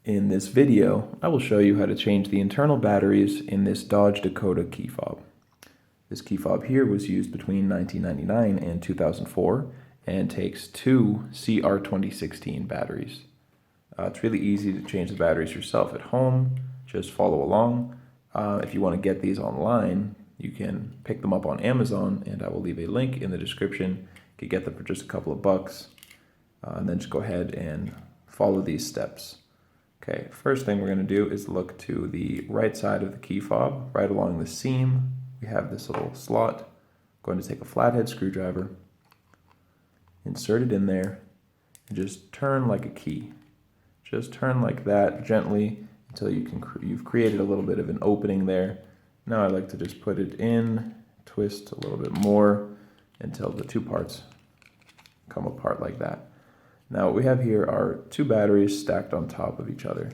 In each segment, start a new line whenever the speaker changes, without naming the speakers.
In this video, I will show you how to change the internal batteries in this Dodge Dakota key fob. This key fob here was used between 1999 and 2004 and takes two CR2016 batteries. It's really easy to change the batteries yourself at home. Just follow along. If you want to get these online, you can pick them up on Amazon, and I will leave a link in the description. You can get them for just a couple of bucks, and then just go ahead and follow these steps. Okay, first thing we're going to do is look to the right side of the key fob. Right along the seam, we have this little slot. I'm going to take a flathead screwdriver, insert it in there, and just turn like a key. Just turn like that gently until you've created a little bit of an opening there. Now I like to just put it in, twist a little bit more until the two parts come apart like that. Now what we have here are two batteries stacked on top of each other.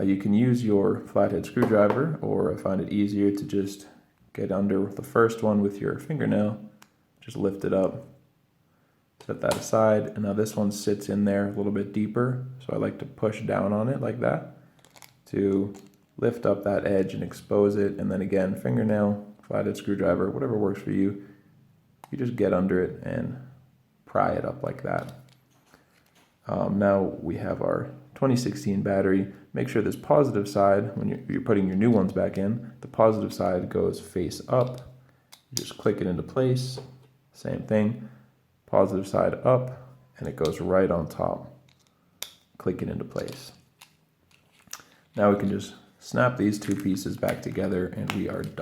You can use your flathead screwdriver, or I find it easier to just get under the first one with your fingernail. Just lift it up, set that aside, and now this one sits in there a little bit deeper, so I like to push down on it like that to lift up that edge and expose it, and then again, fingernail, flathead screwdriver, whatever works for you. You just get under it and pry it up like that. Now we have our 2016 battery. Make sure this positive side, when you're putting your new ones back in, the positive side goes face up. You just click it into place. Same thing, positive side up, and it goes right on top. Click it into place. Now we can just snap these two pieces back together and we are done.